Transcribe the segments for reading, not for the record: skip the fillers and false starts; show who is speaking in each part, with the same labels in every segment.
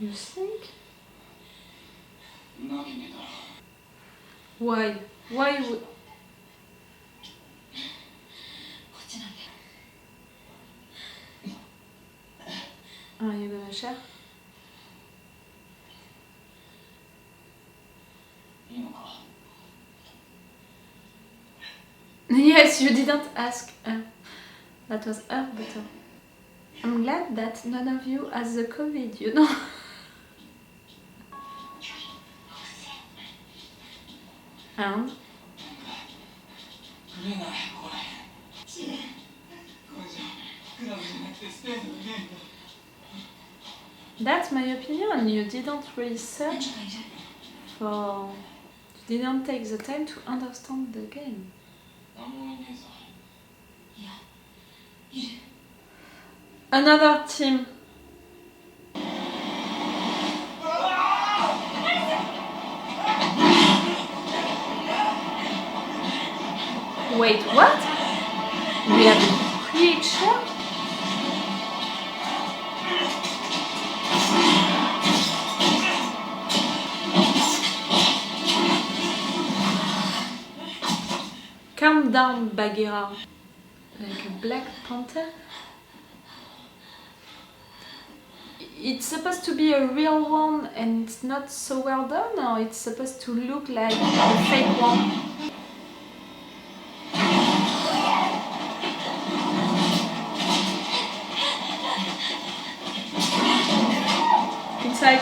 Speaker 1: You think? Why? Why would... Are you gonna share? Yes, you didn't ask. That was her better. I'm glad that none of you has the COVID, you know? And? That's my opinion. You didn't research for... You didn't take the time to understand the game. Another team. Wait, what? We have a creature? Calm down, Bagheera. Like a Black Panther? It's supposed to be a real one and it's not so well done, or it's supposed to look like a fake one? Inside.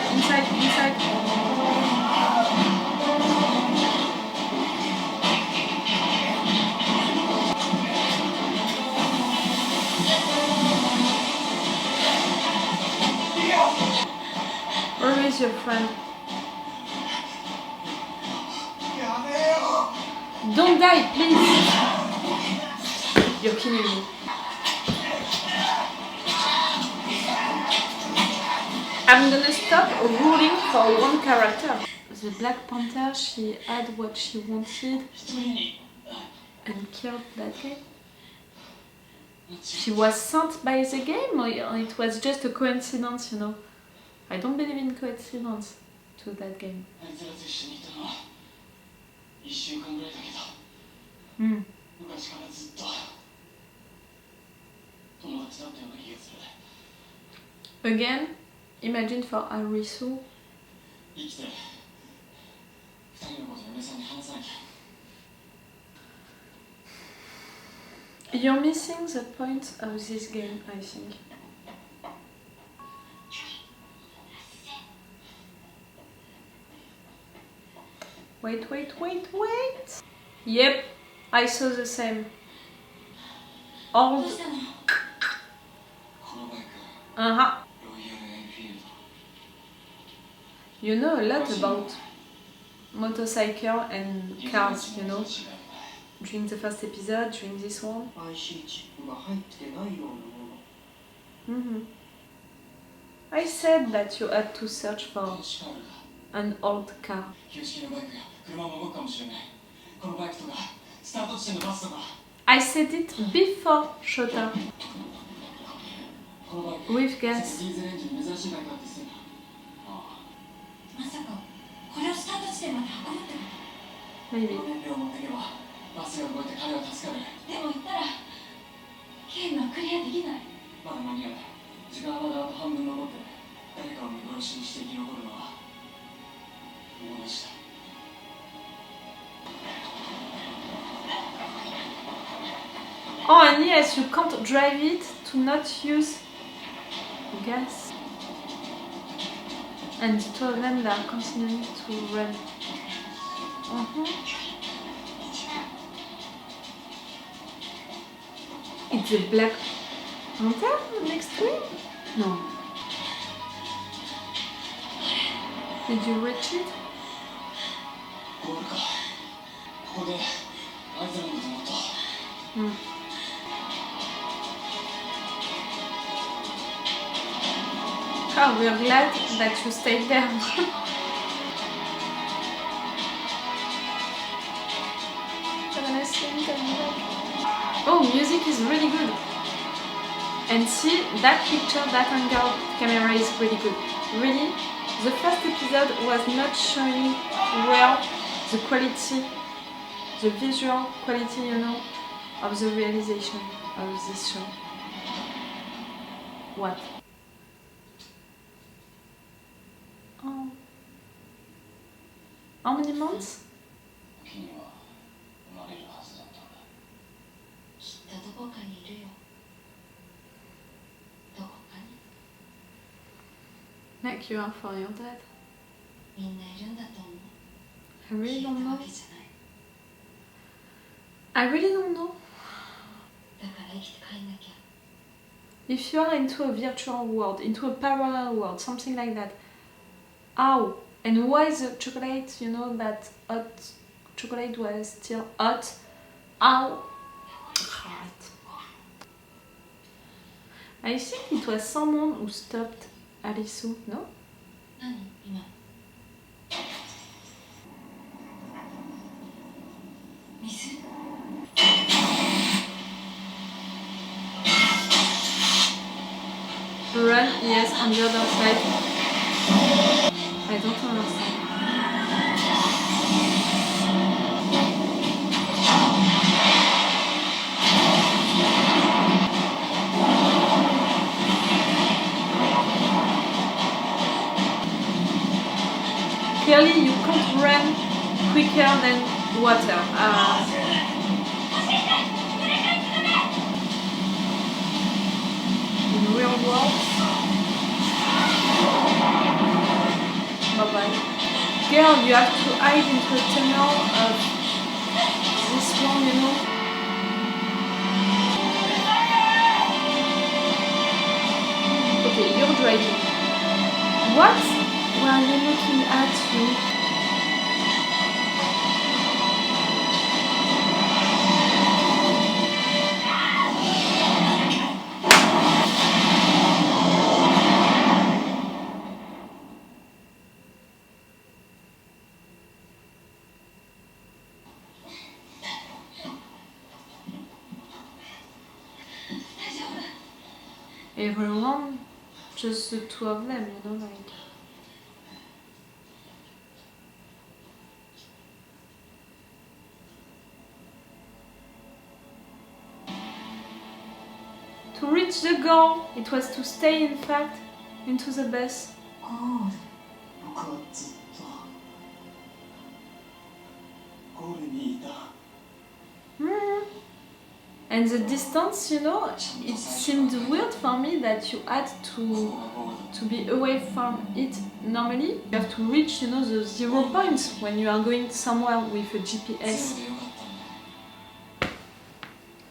Speaker 1: Where is your friend? Don't die, please! You're killing me. I'm gonna stop ruling for one character. The Black Panther, she had what she wanted and killed that guy. She was sent by the game, or it was just a coincidence, you know? I don't believe in coincidence to that game. Again, imagine for Arisu. You're missing the point of this game, I think. Wait. Yep, I saw the same. Old. You know a lot about motorcycle and cars, you know? During the first episode, during this one. I said that you had to search for an old car. I said it before Shota. With gas. Maybe. Oh, and yes, you can't drive it to not use gas. And the two of them are continuing to run. It's a Black Panther next to him? No. Did you reach it? Oh, we're glad that you stayed there. Have a nice day, coming back. Oh, music is really good. And see, that picture, that angle camera is really good. Really, the first episode was not showing well the quality, the visual quality, you know, of the realization of this show. What? Oh. How many months?
Speaker 2: 君には生まれるはずだったんだ。きっとどこかにいるよ。どこかに。
Speaker 1: Like you are for your dad.
Speaker 2: みんないるんだと思う。
Speaker 1: I really don't
Speaker 2: 消えたわ
Speaker 1: know.
Speaker 2: けじゃない。
Speaker 1: I really don't know.
Speaker 2: だから生きて帰んなきゃ。
Speaker 1: If you are into a virtual world, into a parallel world, something like that, how? And why the chocolate, you know, that hot chocolate was still hot? How? Right. I think it was someone who stopped Alisu, no?
Speaker 2: 何今。水
Speaker 1: Run, yes, on the other side. I don't understand. Clearly, you can't run quicker than water. In real world. Bye bye. Girl, you have to hide into a tunnel of this one, you know. Okay, you're driving. What were you looking at, you? Everyone, just the two of them, you know, like. To reach the goal, it was to stay, in fact, into the bus.
Speaker 2: ゴール。僕はずっとゴールにいた。
Speaker 1: And the distance, you know, it seemed weird for me that you had to be away from it. Normally, you have to reach, you know, the 0 points when you are going somewhere with a GPS.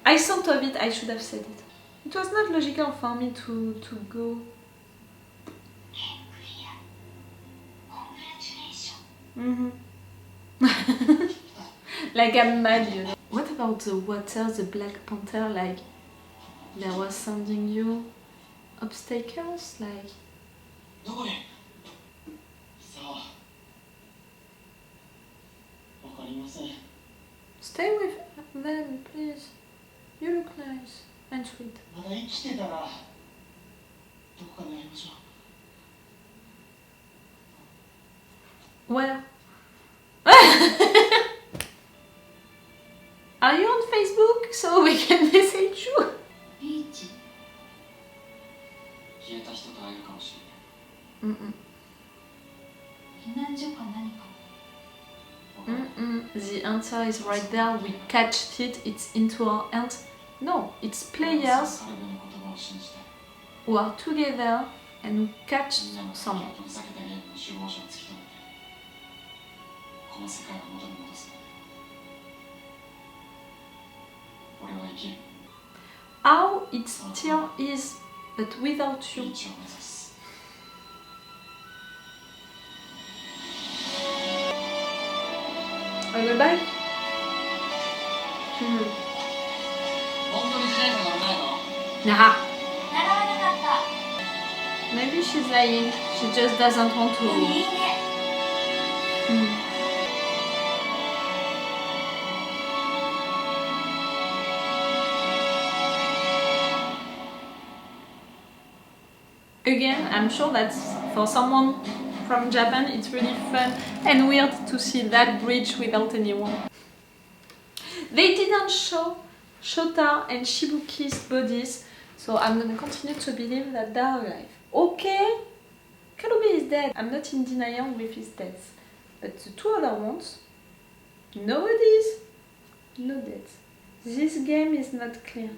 Speaker 1: I thought of it, I should have said it. It was not logical for me to go. Like I'm mad, you know. What about the water, the Black Panther, like there was sending you obstacles, like...
Speaker 2: どこへさあわかりません
Speaker 1: Stay with them, please. You look nice and sweet.
Speaker 2: まだ生きてたらどこかで会いましょう
Speaker 1: Where? Are you on Facebook so we can message you?
Speaker 2: ビーチ消えた人と会えるかもしれない避難所か何か
Speaker 1: The answer is right there. We catched it. It's into our hands. No, it's players
Speaker 2: 彼女の言葉を信じて
Speaker 1: who are together and who catch
Speaker 2: みんなの
Speaker 1: someone.
Speaker 2: とふざけたゲームの首謀者を突き止めてこの世界を元に戻す俺は生きる
Speaker 1: How it still is, but without
Speaker 2: ビ
Speaker 1: you.
Speaker 2: ーチを目指す
Speaker 1: On the bike?
Speaker 2: 本当に自転車乗らないの
Speaker 1: Nah.
Speaker 2: 習わなかった
Speaker 1: Maybe she's lying. She just doesn't want to.
Speaker 2: いいね
Speaker 1: Hmm. Again, I'm sure that for someone from Japan it's really fun and weird to see that bridge without anyone. They didn't show Shota and Shibuki's bodies, so I'm gonna continue to believe that they're alive. Okay, Karube is dead. I'm not in denial with his death. But the two other ones, no bodies, no deaths. This game is not clear.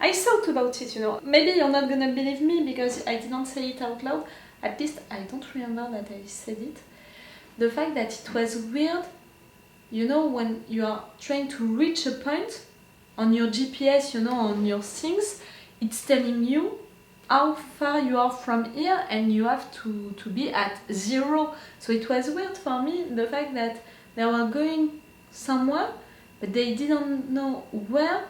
Speaker 1: I thought about it, you know. Maybe you're not gonna believe me because I didn't say it out loud. At least I don't remember that I said it. The fact that it was weird, you know, when you are trying to reach a point on your GPS, you know, on your things, it's telling you how far you are from here and you have to be at 0. So it was weird for me, the fact that they were going somewhere, but they didn't know where,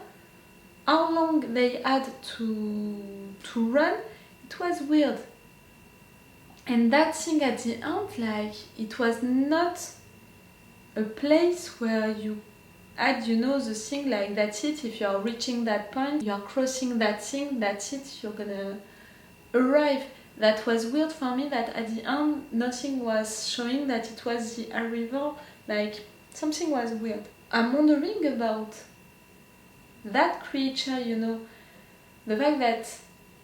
Speaker 1: how long they had to run. It was weird. And that thing at the end, like, it was not a place where you had, you know, the thing like that's it, if you are reaching that point, you are crossing that thing, that's it, you're gonna arrive. That was weird for me, that at the end nothing was showing that it was the arrival, like something was weird. I'm wondering about that creature, you know, the fact that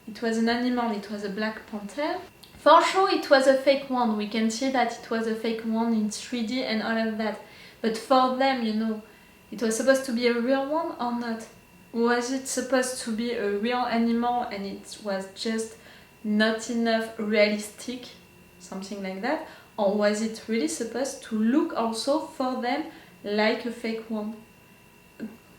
Speaker 1: it was an animal, it was a black panther. For sure it was a fake one, we can see that it was a fake one in 3D and all of that. But for them, you know, it was supposed to be a real one or not? Was it supposed to be a real animal and it was just not enough realistic, something like that? Or was it really supposed to look also for them like a fake one?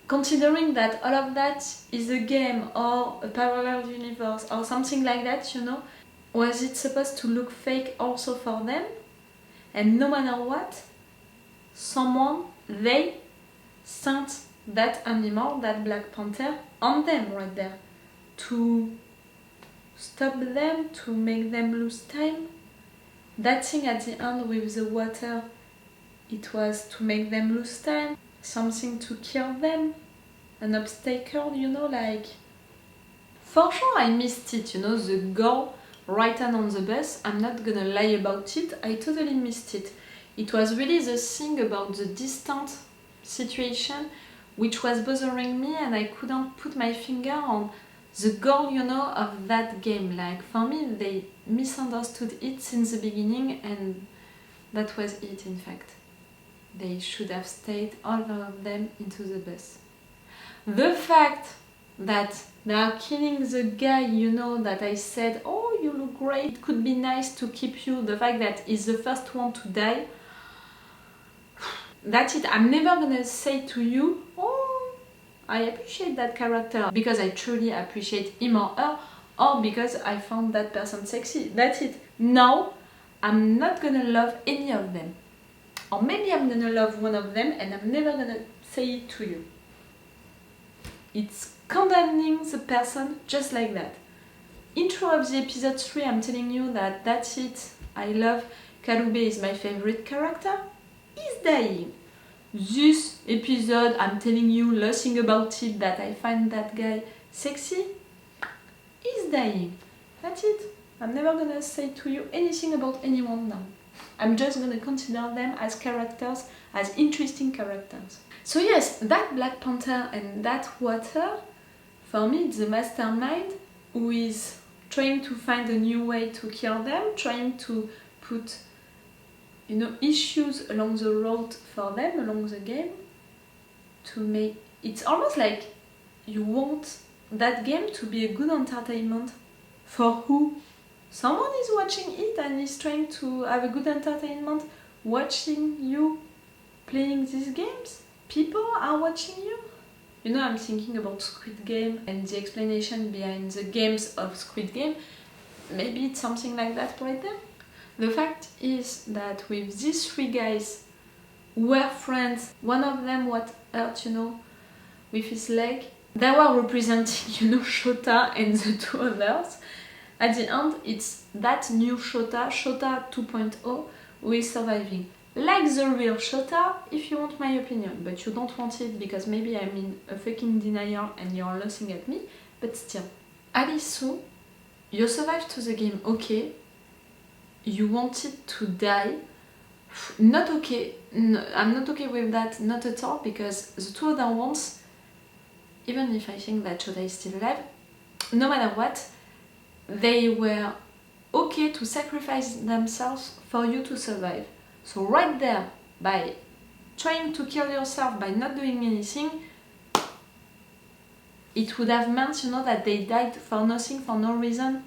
Speaker 1: Considering that all of that is a game or a parallel universe or something like that, you know, was it supposed to look fake also for them? And no matter what, someone, they sent that animal, that black panther, on them right there to stop them, to make them lose time. That thing at the end with the water, it was to make them lose time, something to kill them, an obstacle, you know, like... For sure I missed it, you know, the girl right hand on the bus, I'm not gonna lie about it, I totally missed it. It was really the thing about the distant situation which was bothering me, and I couldn't put my finger on the goal, you know, of that game. Like, for me, they misunderstood it since the beginning, and that was it, in fact. They should have stayed, all of them, into the bus. The fact that they are killing the guy, you know, that I said, oh, you look great, it could be nice to keep you, the fact that he's the first one to die, that's it. I'm never gonna say to you, oh, I appreciate that character because I truly appreciate him or her, or because I found that person sexy. That's it. No, I'm not gonna love any of them. Or maybe I'm gonna love one of them and I'm never gonna say it to you. It's condemning the person just like that. Intro of the episode 3, I'm telling you that that's it. I love Karube, is my favorite character. He's dying. This episode, I'm telling you nothing about it, that I find that guy sexy. He's dying. That's it. I'm never gonna say to you anything about anyone now. I'm just gonna consider them as characters, as interesting characters. So yes, that Black Panther and that water, for me, it's the mastermind who is trying to find a new way to kill them, trying to put, you know, issues along the road for them, along the game, to make... It's almost like you want that game to be a good entertainment. For who? Someone is watching it and is trying to have a good entertainment watching you playing these games. People are watching you. You know, I'm thinking about Squid Game and the explanation behind the games of Squid Game. Maybe it's something like that right there. The fact is that with these 3 guys who were friends, one of them was hurt, you know, with his leg. They were representing, you know, Shota and the 2 others. At the end, it's that new Shota, Shota 2.0, who is surviving. Like the real Shota, if you want my opinion, but you don't want it because maybe I'm in a fucking denial and you're laughing at me, but still. Alisu, You survived to the game, okay. You wanted to die. Not okay. No, I'm not okay with that, not at all, because the two other ones, even if I think that Shota is still alive, no matter what, they were okay to sacrifice themselves for you to survive. So right there, by trying to kill yourself, by not doing anything, it would have meant, that they died for nothing, for no reason.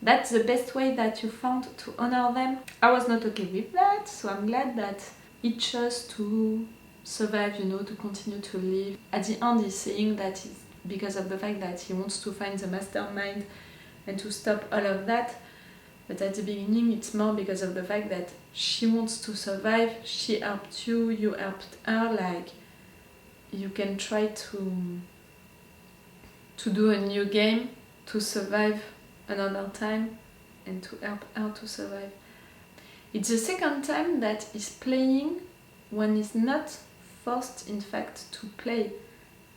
Speaker 1: That's the best way that you found to honor them. I was not okay with that, so I'm glad that he chose to survive, to continue to live. At the end, he's saying that it's because of the fact that he wants to find the mastermind and to stop all of that. But at the beginning, it's more because of the fact that she wants to survive, she helped you, you helped her, like, you can try to do a new game, to survive another time, and to help her to survive. It's the second time that he's playing when he's not forced, in fact, to play.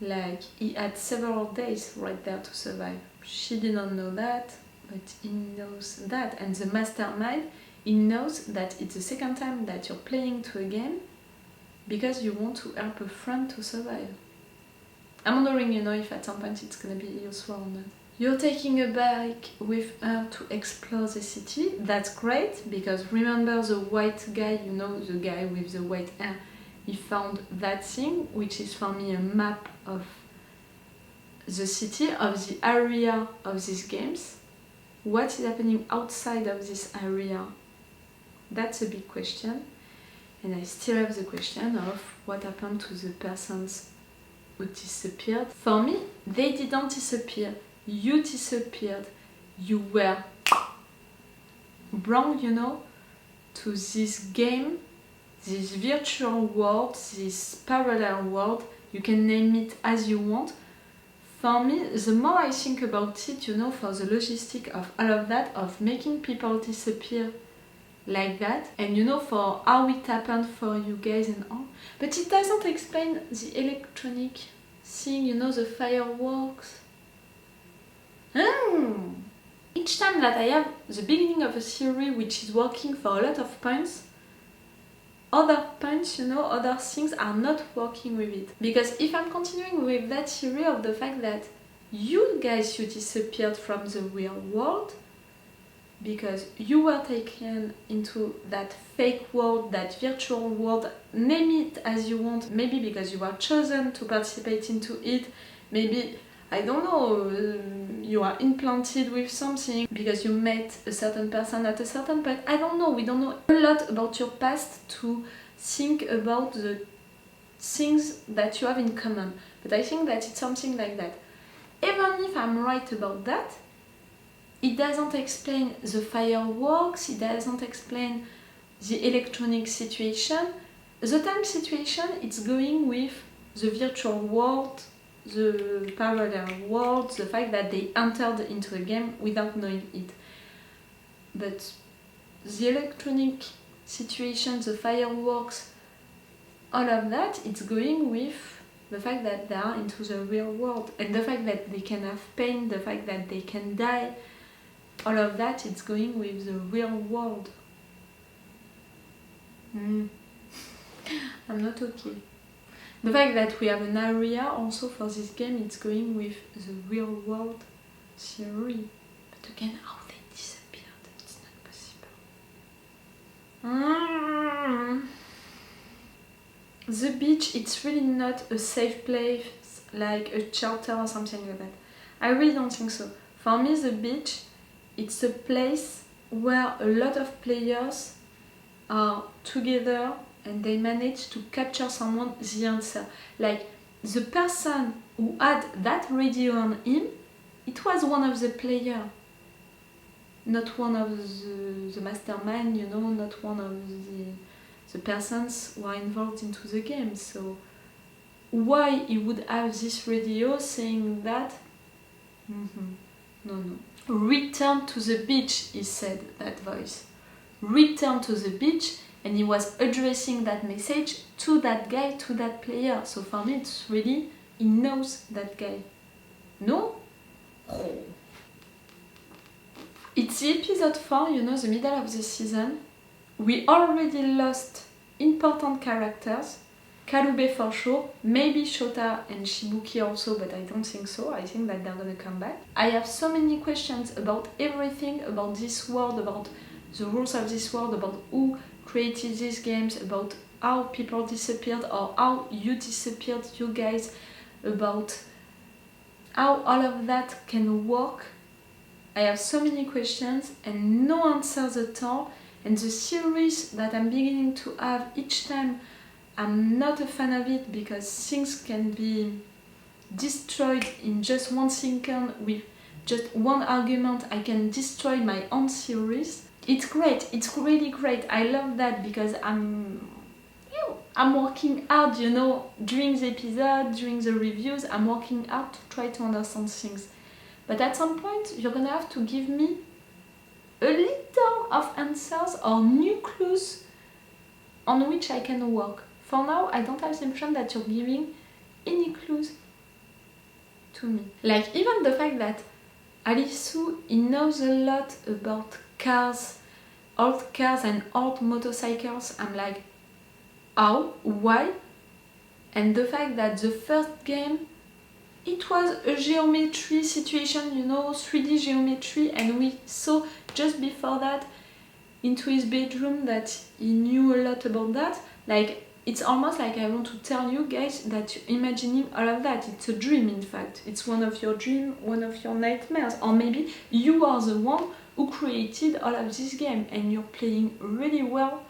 Speaker 1: Like, he had several days right there to survive. She didn't know that, but he knows that. And the mastermind, he knows that it's the second time that you're playing to a game because you want to help a friend to survive. I'm wondering, if at some point it's gonna be useful or not. You're taking a bike with her to explore the city. That's great, because remember the white guy, the guy with the white hair, he found that thing, which is for me a map of the city, of the area of these games. What is happening outside of this area? That's a big question. And I still have the question of what happened to the persons who disappeared. For me, they didn't disappear. You disappeared. You were wrong, to this game, this virtual world, this parallel world. You can name it as you want. For me, the more I think about it, for the logistic of all of that, of making people disappear like that, and for how it happened for you guys and all, but it doesn't explain the electronic thing, the fireworks. Each time that I have the beginning of a theory which is working for a lot of points, other points, other things are not working with it. Because if I'm continuing with that theory of the fact that you guys, you disappeared from the real world, because you were taken into that fake world, that virtual world, name it as you want, maybe because you were chosen to participate into it, maybe, I don't know, you are implanted with something because you met a certain person at a certain point, I don't know, we don't know a lot about your past to think about the things that you have in common, but I think that it's something like that. Even if I'm right about that, it doesn't explain the fireworks, it doesn't explain the electronic situation. The time situation, it's going with the virtual world, the parallel world, the fact that they entered into a game without knowing it. But the electronic situation, the fireworks, all of that, it's going with the fact that they are into the real world, and the fact that they can have pain, the fact that they can die, all of that, it's going with the real world. I'm not okay. The fact that we have an area also for this game, it's going with the real world theory. But again, how they disappeared, it's not possible. The beach, it's really not a safe place, like a shelter or something like that. I really don't think so. For me, the beach, it's a place where a lot of players are together and they manage to capture someone the answer. Like, the person who had that radio on him, it was one of the players, not one of the mastermind, not one of the persons who are involved into the game. So why he would have this radio saying that? No. Return to the beach, he said, that voice. Return to the beach, and he was addressing that message to that guy, to that player. So for me, it's really, he knows that guy. No? Oh. It's the episode 4, you know, the middle of the season. We already lost important characters. Karube for sure, maybe Shota and Shibuki also, but I don't think so. I think that they're gonna come back. I have so many questions about everything, about this world, about the rules of this world, about who created these games, about how people disappeared or how you disappeared, you guys, about how all of that can work. I have so many questions and no answers at all, and the series that I'm beginning to have each time, I'm not a fan of it because things can be destroyed in just 1 second with just one argument. I can destroy my own series. It's great, it's really great. I love that because I'm working hard, you know, during the episode, during the reviews, I'm working hard to try to understand things. But at some point, you're gonna have to give me a little of answers or new clues on which I can work. For now, I don't have the impression that you're giving any clues to me. Like even the fact that Alisu, he knows a lot about cars, old cars and old motorcycles. I'm like, how? Why? And the fact that the first game, it was a geometry situation, you know, 3D geometry, and we saw just before that into his bedroom that he knew a lot about that. Like, it's almost like I want to tell you guys that you're imagining all of that. It's a dream, in fact. It's one of your dreams, one of your nightmares. Or maybe you are the one who created all of this game and you're playing really well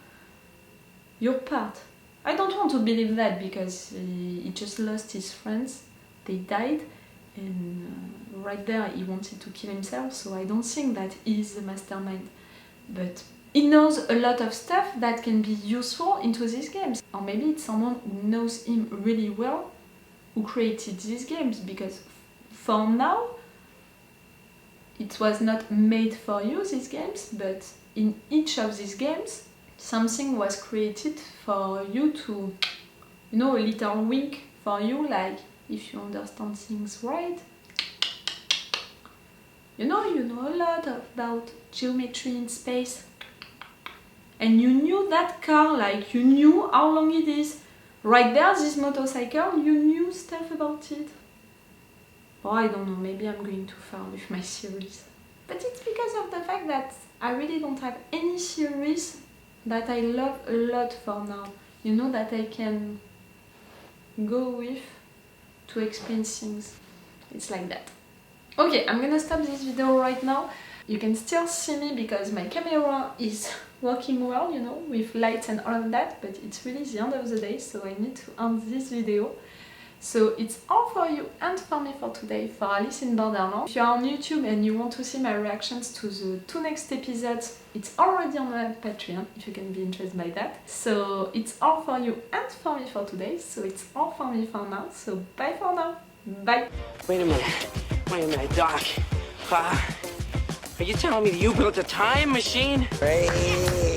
Speaker 1: your part. I don't want to believe that because he just lost his friends. They died, and right there he wanted to kill himself, so I don't think that he's the mastermind. But he knows a lot of stuff that can be useful into these games. Or maybe it's someone who knows him really well who created these games, because for now it was not made for you, these games, but in each of these games something was created for you to, you know, a little wink for you, like if you understand things right. You know a lot about geometry in space. And you knew that car, like you knew how long it is. Right there, this motorcycle, you knew stuff about it. Or I don't know, maybe I'm going too far with my series. But it's because of the fact that I really don't have any series that I love a lot for now. You know, that I can go with to explain things. It's like that. Okay, I'm gonna stop this video right now. You can still see me because my camera is working well, you know, with lights and all of that, but it's really the end of the day, so I need to end this video. So it's all for you and for me for today, for Alice in Borderland. If you're on YouTube and you want to see my reactions to the 2 next episodes, it's already on my Patreon, if you can be interested by that. So it's all for you and for me for today, so it's all for me for now, so bye for now. Bye!
Speaker 3: Wait a minute, Doc. Are you telling me that you built a time machine?
Speaker 4: Great.